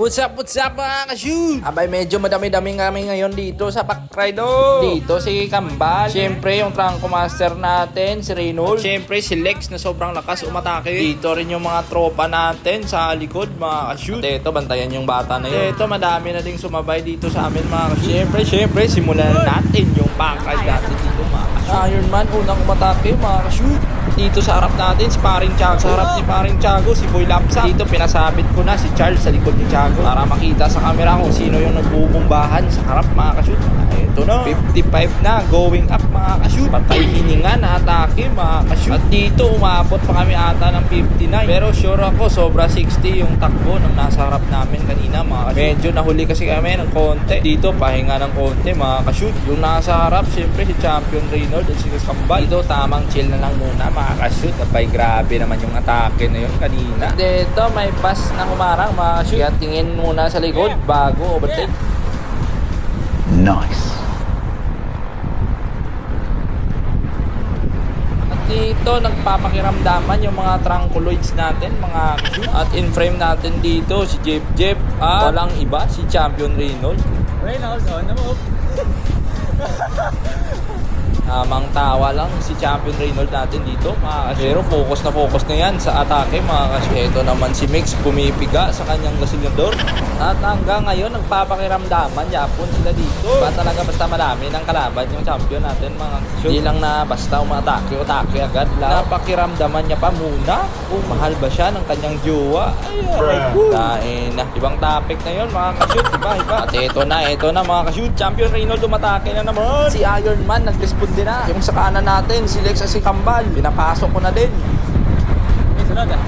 What's up mga ka-shoot? Abay, medyo madami-dami kami ngayon dito sa Packride. Dito si Kambal. Siyempre yung Trangco Master natin, si Reynold. Siyempre si Lex na sobrang lakas umatake. Dito rin yung mga tropa natin sa likod mga ka-shoot. At ito, bantayan yung bata na yun. Ito, madami na ding sumabay dito sa amin mga ka-shoot. Siyempre, simulan natin yung Packride natin dito mga ka-shoot. Iron Man, unang umatake mga ka-shoot. Dito sa harap natin, si Paring Tiago. Sa harap ni Paring Tiago, si Boy Lapsa. Dito, pinasabit ko na si Charles sa likod ni Tiago para makita sa camera kung sino yung nagbubumbahan sa harap mga ka-shoot. Ito na, 55 na, going up mga ka-shoot. Patay hininga na atake mga ka-shoot. At dito, umabot pa kami ata ng 59. Pero sure ako, sobra 60 yung takbo nung nasa harap namin kanina mga ka-shoot. Medyo nahuli kasi kami ng konti. Dito, pahinga ng konti mga ka-shoot. Yung nasa harap, siyempre si Champion Reynold at si Kambal. Dito, tamang chill na lang muna mga ka-shoot. Abay, grabe naman yung atake na yun kanina. Dito, may pass na humarang mga ka-shoot. Kaya tingin muna sa likod bago overtake. Nice. At dito, nagpapakiramdaman yung mga trangculoids natin, mga ka-shoot. At in frame natin dito, si Jeff. At walang iba, si Champion Reynold. Reynolds on the move. Tamang tawa lang si Champion Reynold natin dito mga ka-shoot. Pero focus na yan sa atake mga ka-shoot. Ito naman si Mix pumipiga sa kanyang gasilyador. At hanggang ngayon nagpapakiramdaman yapon sila dito. Ba talaga basta marami ng kalaban yung champion natin mga ka-shoot. Hindi lang na basta umatake agad lang. Napakiramdaman niya pa muna kung mahal ba siya ng kanyang jowa. Dahil na ibang topic na yun mga ka-shoot. Iba. At ito na mga ka-shoot. Champion Reynold umatake na naman. Si Iron Man nag-respond na. Yung sa kanan natin, si Lex at si Kambal, pinapasok ko na din. May sunod ah.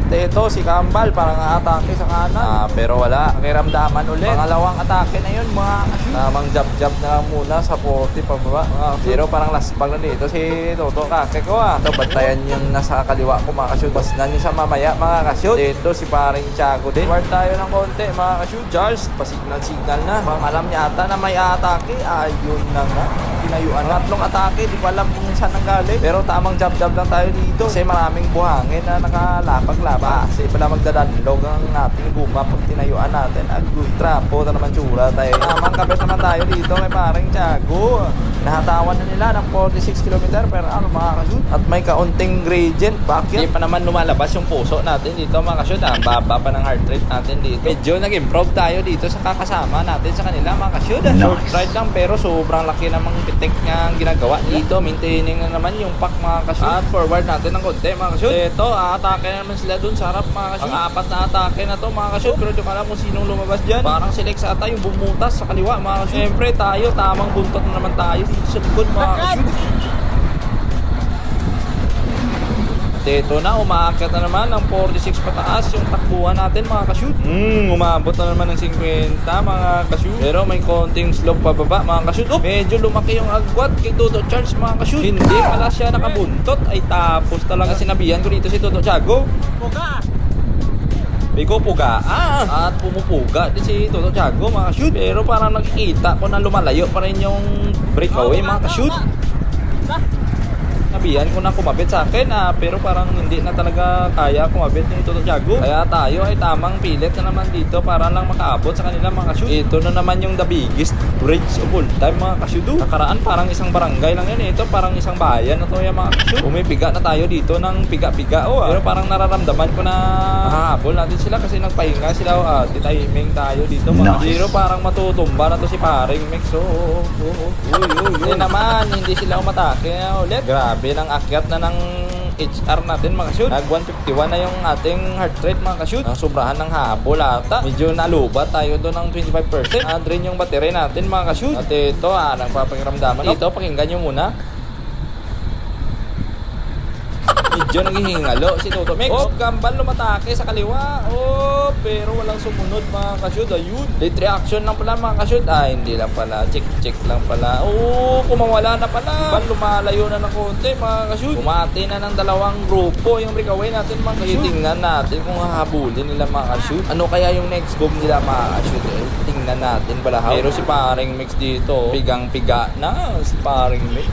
Ito, si Kambal, parang atake sa kanan. Pero wala, kiramdaman ulit. Pangalawang atake na yun, mga ka-shoot. Tamang jab na lang muna sa 40 pababa. Pero parang laspag na dito si Toto Kake ko Ito, bantayan yung nasa kaliwa ko mga ka-shoot. Bas na nyo sa mamaya mga ka-shoot. Ito, si Paring Tiago din. Ward tayo ng konti mga ka-shoot. Charles, pasignal na. Bang alam niya ata na may atake. Ayun na nga. Pinayuan. Tatlong atake, di ko alam kung saan nanggaling. Pero tamang jab lang tayo dito. Kasi maraming buhangin na nakalapag-lapag. Kasi pala magdadanlog ang ating guma pag tinayuan natin. Agoy, trapo na naman tsura tayo. Tamang kapes naman tayo dito kay Paring Tiago. Nahatawan na nila ng 46 km per hour mga ka-shoot. At may kaunting gradient bakit. Hindi pa naman lumalabas yung puso natin dito mga ka-shoot. Ang baba pa ng heart rate natin dito. Medyo nag-improve tayo dito sa kakasama natin sa kanila mga ka-shoot. Short ride lang pero sobrang laki namang pitik nga ginagawa dito. Maintaining na naman yung pack mga ka-shoot. At forward natin ng konti mga ka-shoot. Ito, atake na naman sila dun sa harap mga ka-shoot. Ang apat na atake na to mga ka-shoot. Pero di ko alam kung sinong lumabas dyan. Parang si Lex ata yung bumutas sa kaliwa mga ka-shoot. Siyempre tayo, tamang buntot na naman tayo dito sa likod mga ka-shoot. Ito na, umaakyat na naman ng 46 pataas yung takbuhan natin mga ka-shoot. Umabot na naman ng 50 mga ka-shoot. Pero may konting slope pababa mga ka-shoot. Medyo lumaki yung agwat kay Toto Charles mga ka-shoot. Hindi pala siya nakabuntot. Ay tapos talaga sinabihan ko dito si Toto Tiago. Puga! Bigo puga. At pumupuga din si Toto Tiago mga ka-shoot. Pero parang nakikita ko na lumalayo pa rin yung breakaway mga ka-shoot. Nabihan ko na kumabit sa akin pero parang hindi na talaga kaya kumabit ni Toto Tiago. Kaya tayo ay tamang pilit na naman dito para lang makaabot sa kanila mga ka-shoot. Ito na naman yung the biggest bridge of all time mga ka-shoot. Nakaraan parang isang barangay lang yun. Ito parang isang bayan na to yung mga ka-shoot. Pumipiga na tayo dito ng piga-piga. Pero parang nararamdaman ko na hahabol natin sila kasi nagpahinga sila. Titahiming tayo dito mga Nice. Pero parang matutumba na to si Paring Mix. Hindi naman, hindi sila umatake ulit. Grabe ng akyat na ng HR natin mga ka-shoot. Nag 151 na yung ating heart rate mga ka-shoot. Sobrahan ng habol ata. Medyo nalubat tayo doon ng 25%. Drain yung battery natin mga ka-shoot. At ito nagpapakiramdaman. Dito pakinggan nyo muna. Medyo naghihingalo si Toto Mix. Kambal lumatake sa kaliwa. Pero walang sumunod mga ka-shoot. Ayun. Late reaction lang pala mga ka-shoot. Hindi lang pala. Check lang pala. Kumawala na pala. Kambal lumalayo na ng konti mga ka-shoot. Kumati na ng dalawang grupo yung breakaway natin mga ka-shoot. Tingnan natin kung hahabulin nila mga ka-shoot. Ano kaya yung next move nila mga ka-shoot Tingnan natin pala. Pero si Paring Mix dito, pigang-piga na si Paring Mix.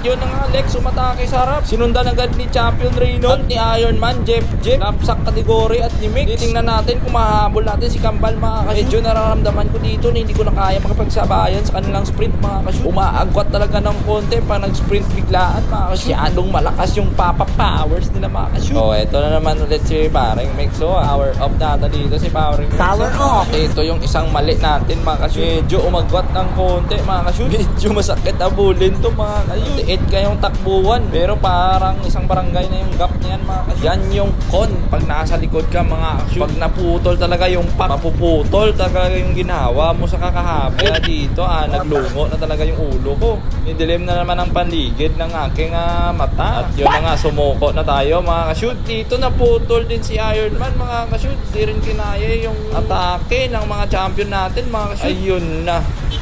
yun na nga, Lex umatake sa harap. Sinundan agad ni Champion Reno at ni Ironman, Jeff, lapsak kategory at ni Mix. Titingnan natin kung mahahabol natin si Kambal mga kashoot. Medyo nararamdaman ko dito na hindi ko na kaya makapagsabayan sa kanilang sprint mga kashoot. Umaagwat talaga ng konti pa nag-sprint biglaan mga kashoot. Masyadong malakas yung papa powers nila mga kashoot. Oh, eto na naman ulit si Paring Mix. So, power up nata dito si Paring Mix. Power off. Ito yung isang mali natin mga kashoot. Medyo umagwat ng konti mga kashoot. Medyo masakit abulin to mga kashoot. Tiit kayong takbuhan. Pero parang isang barangay na yung gap niyan mga kashoot. Yan yung con pag nasa likod ka mga kashoot. Pag naputol talaga yung pack, mapuputol talaga yung ginawa mo sa kakahabol. Kaya dito naglungo na talaga yung ulo ko. Nidilim na naman ang paligid ng aking mata. At yun na nga, sumuko na tayo mga kashoot. Dito naputol din si Ironman mga kashoot. Di rin kinaya yung atake ng mga champion natin mga kashoot. Ayun na,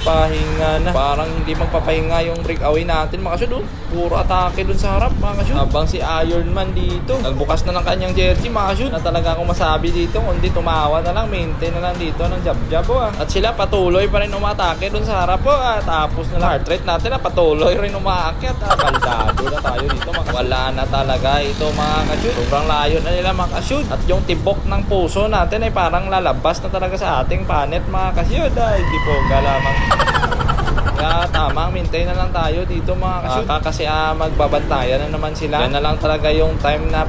pahinga na. Parang hindi magpapahinga yung breakaway natin mga kashoot. Puro atake dun sa harap mga kashoot. Habang si Ironman dito nagbukas na ng kanyang jersey mga kashoot. Na talaga akong masabi dito, kundi tumawa na lang, maintain na lang dito ng jab-jab At sila patuloy pa rin umatake dun sa harap tapos na lang heart rate natin patuloy rin umaakit. Kaldado na tayo dito mga kashoot. Wala na talaga ito mga kashoot. Sobrang layo na nila mga kashoot. At yung tibok ng puso natin ay parang lalabas na talaga sa ating panet mga kashoot. Hindi po galamang. Kaya tamang maintain na lang tayo dito mga kashoot. Kasi magbabantayan na naman sila. Yan na lang talaga yung time na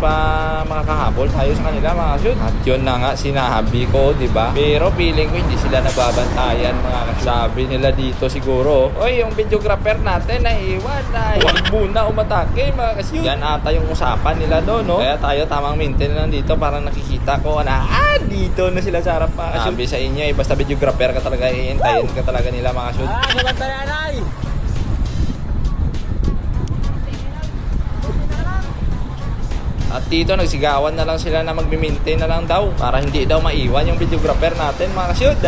makakahabol tayo sa kanila mga kashoot. At yun na nga sinabi ko, di ba? Pero feeling ko hindi sila nagbabantayan mga kashoot. Sabi nila dito siguro, oy, yung videographer natin naiwan na huwag muna umatake mga kashoot. Yan ata yung usapan nila doon, no? Kaya tayo tamang maintain na lang dito para nakikita ko na dito na sila sa harap mga kashoot. Sabi sa inyo, basta videographer ka talaga, iintayin ka talaga nila mga kashoot. Nabantay anay! At dito nagsigawan na lang sila na magmi-maintain na lang daw para hindi daw maiwan yung videographer natin mga kashoot.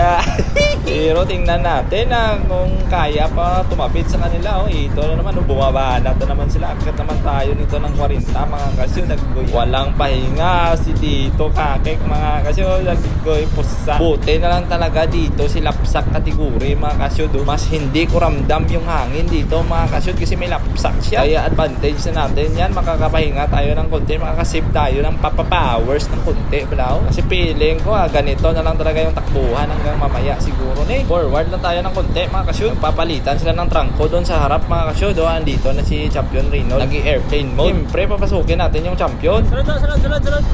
Pero tingnan natin kung kaya pa tumapit sa kanila. Ito na naman, bumaba na naman sila. Agad naman tayo nito ng 40 mga kashoot. Walang pahinga si Tito Kakek mga kashoot. Naggoy pusa. Buti na lang talaga dito si lapsak kategory mga kashoot. Mas hindi ko ramdam yung hangin dito mga kashoot kasi may lapsak siya. Kaya advantage na natin yan. Makakapahinga tayo ng konti. Makakasave tayo ng papapowers ng konti. Kasi feeling ko ganito na lang talaga yung takbuhan hanggang mamaya siguro. Forward na tayo ng konti mga kashoot. Papalitan sila ng trangko doon sa harap mga kashoot. Andito na si Champion Reno. Nag-airplane mode. Siyempre papasukin natin yung champion. Sunod!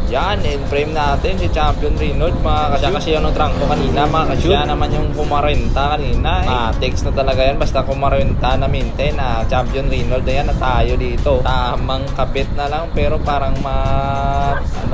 Yan, in-frame natin si Champion Reynolds mga kasya. Kasi yung trangko kanina mga kashoot. Yan naman yung kumarenta kanina. Text na talaga yan. Basta kumarenta na maintain Champion Reynolds. Ayan na tayo dito. Tamang kabit na lang pero parang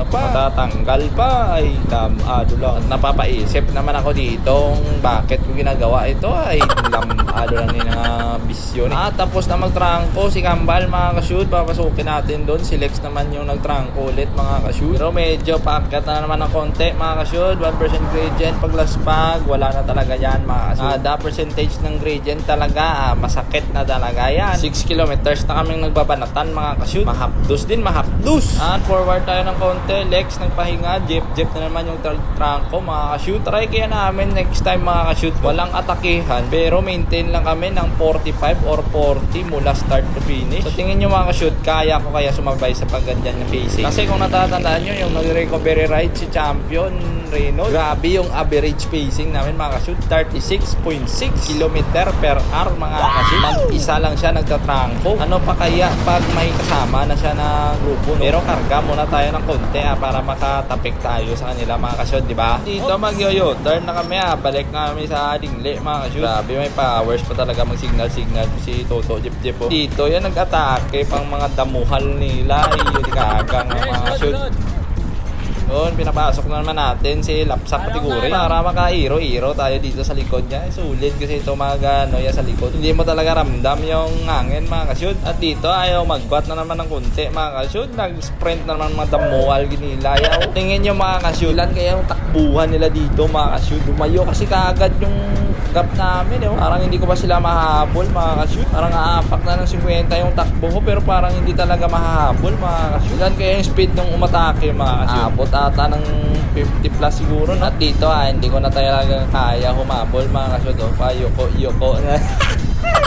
matatanggal pa. Ay, lamado lang. At napapaisip naman ako dito bakit ko ginagawa ito. Ay, lamado lang yung bisyon. Tapos na magtrangko si Kambal mga kashoot. Papasukin natin doon. Si Lex naman yung nagtrangko ulit mga kashoot. Pero medyo paakyat na naman ng konti mga kashoot. 1% gradient paglaspag. Wala na talaga yan mga kashoot. The percentage ng gradient talaga masakit na talaga yan. 6 kilometers na kaming nagbabanatan mga kashoot. Mahapdos din, mahapdos. At forward tayo ng konti. Lex nagpahinga. Jeep na naman yung trangko mga kashoot. Try kaya namin next time mga kashoot. Walang atakihan pero maintain lang kami ng 45 or 40 mula start to finish. So tingin nyo mga kashoot, kaya ko kaya sumabay sa pagganyan na pacing. Kasi kung natatandaan nyo yung nag-recovery ride si Champion Reynolds, grabe yung average pacing namin mga kashoot. 36.6 km per hour mga kashoot. Mag-isa lang siya nagtatrangko. Ano pa kaya pag may kasama na siya na grupo, no? Pero karga muna tayo ng konti para makatapik tayo sa kanila mga kashoot, di ba? Dito mag-yo-turn na kami balik na kami sa Dingle mga kashoot. Grabe may powers pa talaga mag-signal si Toto Jeep. Dito yan nag-atake pang mga damuhal nila. Yung kagang mga kashoot. Doon, pinapasok na naman natin si lapsak kategory para maka-iro-iro tayo dito sa likod niya. Sulit kasi ito sa likod. Hindi mo talaga ramdam yung hangin mga kashoot. At dito ayaw magbat na naman ng kunti mga kashoot. Nag-sprint na naman mga damuhal ginilayaw. Tingin nyo mga kashoot, ilan kaya yung takbuhan nila dito mga kashoot. Dumayo kasi kaagad yung gap namin. Parang hindi ko pa sila mahahabol mga kashoot. Parang aapak na ng 50 yung takbo ko pero parang hindi talaga mahahabol mga kashoot. Ilan kaya yung speed ng umatake mga kashoot. Abot ata ng 50 plus siguro. At dito hindi ko na talaga kaya humabol mga kasyod. Yoko na.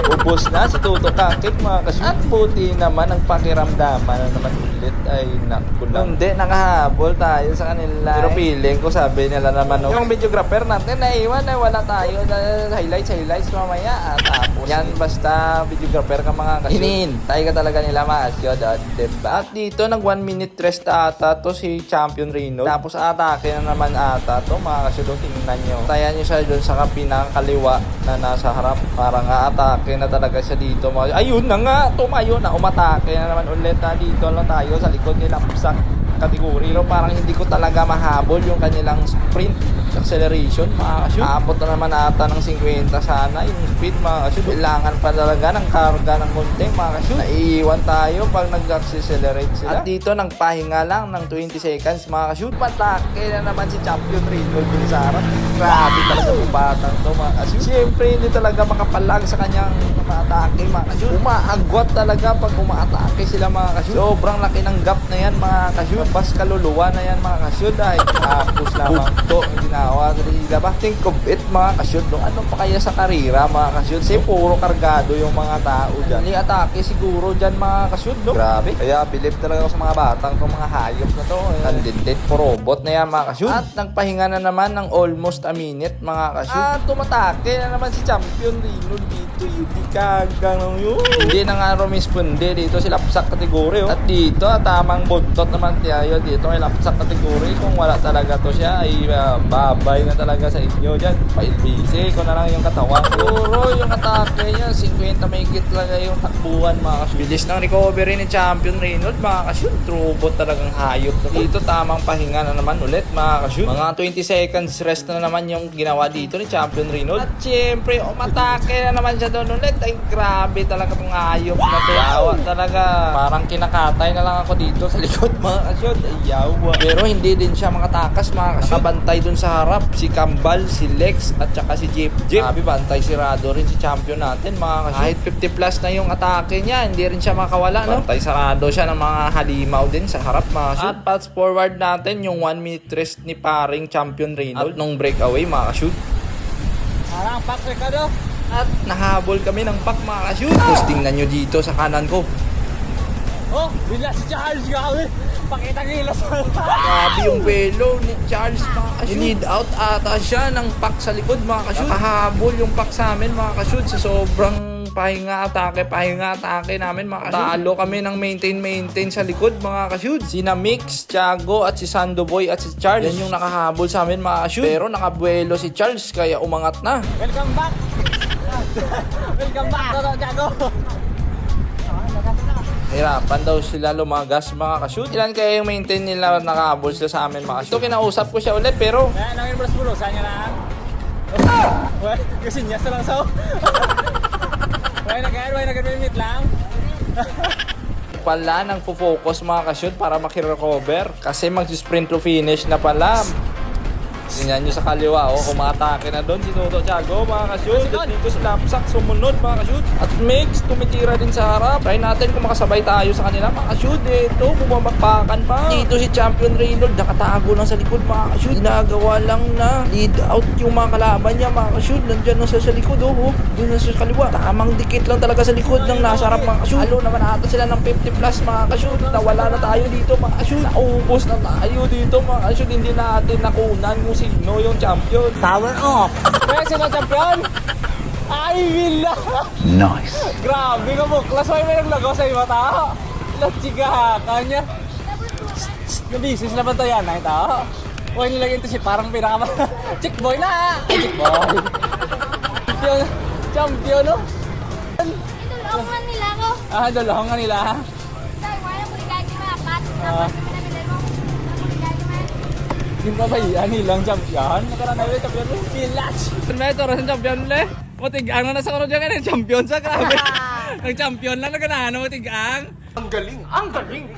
Ubus na si Toto Kakit mga kasyod. At buti naman ang pakiramdaman na naman ulit ay nakulang. Hindi, nakahabol tayo sa kanila. Pero feeling ko sabi nila naman, yung videographer natin naiwan ay wala tayo. Highlights mamaya. At tapos yan basta videographer ka mga kasyod. Hinihintay ka talaga nila mga kasyod. Diba? At dito nag 1 minute rest ata to si Champion Reno. Tapos atake na naman ata to mga kasyod. Tingnan nyo. Tayan nyo siya dun sa pinakaliwa na nasa harap. Parang atake na talaga siya dito. Ayun na nga, tumayo na, umatake na naman ulit na dito lang tayo sa likod nila sa kategory. Pero parang hindi ko talaga mahabol yung kanilang sprint acceleration mga kasyud. Aabot na naman ata ng 50 sana yung speed mga kasyud. Kailangan pa talaga ng karga ng munting mga kasyud. Naiiwan tayo pag nag-accelerate sila. At dito nagpahinga lang ng 20 seconds mga kasyud. Patake na naman si Champion Reno dun sa harap. Grabe talaga yung batang to mga kasyud. Siyempre hindi talaga makapalag sa kanyang mga atake mga kasyud. Umaagwat talaga pag umaatake sila mga kasyud. Sobrang laki ng gap na yan mga kasyud. Bas kaluluwa na yan mga kasyud. Dahil tapos lamang to ang ginawa sa liga ba? Think of it mga kasyud. Ano pa kaya sa karira mga kasyud? Kasi puro kargado yung mga tao dyan. Hindi atake siguro dyan mga kasyud, no? Grabe. Kaya believe talaga ako sa mga batang to, mga hayop na to. Candidate for robot na yan mga kasyud. At nagpahinga na naman ng almost a minute mga kasyud. At tumatake na naman si Champion Reno dito. Yung kagang yun. Hindi na nga rumisponde dito si lapsak kategory. At dito tamang buntot naman tayo dito kay lapsak kategory. Kung wala talaga to siya ay babay na talaga sa inyo dyan. Pailbisi ko na lang yung katawan. Puro yung atake niya 50 mahigit talaga yung takbuhan mga kasyud. Bilis ng recovery ni Champion Reynolds mga kasyud. Robot talagang hayop na. Dito tamang pahinga na naman ulit mga kasyud. Mga 20 seconds rest na naman yung ginawa dito ni Champion Reynolds. At syempre umatake na naman siya doon ulit. Ay grabe talaga itong hayop na to. Yawa talaga. Parang kinakatay na lang ako dito sa likod mga kasyud. Ay yawa. Pero hindi din siya makatakas mga kasyud. Nakabantay dun sa harap si Kambal, si Lex at saka si Jeep. Sabi bantay sirado rin si champion natin mga kasyud. Kahit 50 plus na yung atake niya, hindi rin siya makawala, no? Bantay sarado siya ng mga halimaw din sa harap mga kasyud. At fast forward natin yung 1 minute rest ni paring Champion Reynolds at nung breakaway mga kasyud. Parang pak Ricardo. At nahabol kami ng pack mga kasyud. Tapos tingnan nyo dito sa kanan ko. Oh, bila si Charles gawin. Pakita gilas. Grabe yung pelo ni Charles mga kasyud. Lead out ata siya ng pack sa likod mga kasyud. Nakahabol yung pack sa amin mga kasyud sa sobrang pahinga atake namin mga kasyud. Talo kami ng maintain sa likod mga kasyud. Sina Mix, Thiago at si Sandoboy at si Charles. Yan yung nakahabol sa amin mga kasyud. Pero nakabuelo si Charles kaya umangat na. Welcome back. Welcome back Toto Thiago. Hirapan daw sila lumagas mga kasyud. Ilan kaya yung maintain nila nakahabol sila sa amin mga kasyud. Ito kinausap ko siya ulit pero Kaya nangin bro, sanya lang. Wala, kasi niya sa lang sa. Wala na limit lang. pala nang focus mga kasyud para makirecover kasi mag-sprint to finish na pala. Tingnan nyo sa kaliwa, umatake na doon si Toto Thiago mga kasyud. At dito si Lapsak sumunod mga kasyud. At Mix tumitira din sa harap. Try natin kung makasabay tayo sa kanila mga kasyud. Ito, bumabakpakan pa. Dito si Champion Reynolds nakatago lang sa likod mga kasyud. Ginagawa lang na lead out yung mga kalaban niya mga kasyud. Nandyan na sa likod doon na sa kaliwa. Tamang dikit lang talaga sa likod ng nasa harap mga kasyud. Halo naman ata sila ng 50 plus mga kasyud. Nawala na tayo dito mga kasyud. Naubos na tayo dito mga kasyud. Hindi natin nakunan yung sino yung champion. Power off. Kaya sino champion? Ay, Villa! Nice. Grabe ka mo. Class 5 may naglago sa iyo mata. Lachiga kanya. Nabisis na ba ito yan? Ay, tao. Huwag nilagyan ito si parang pinaka... Chick boy na! Ay, chick boy. Champion, no? Tulungan nila ako. Dalawang nga nila. Tay, wala mo ligay mo apat. Tapos pinabilin mo. Yung babayan nilang champion. Nakaroon na yung champion mo. Village. May ito rin champion ulit. Matigang na nasa karoon dyan ka ng champion sa grabe. Nag-champion lang na ganahan mo tigang. Ang galing! Ang galing!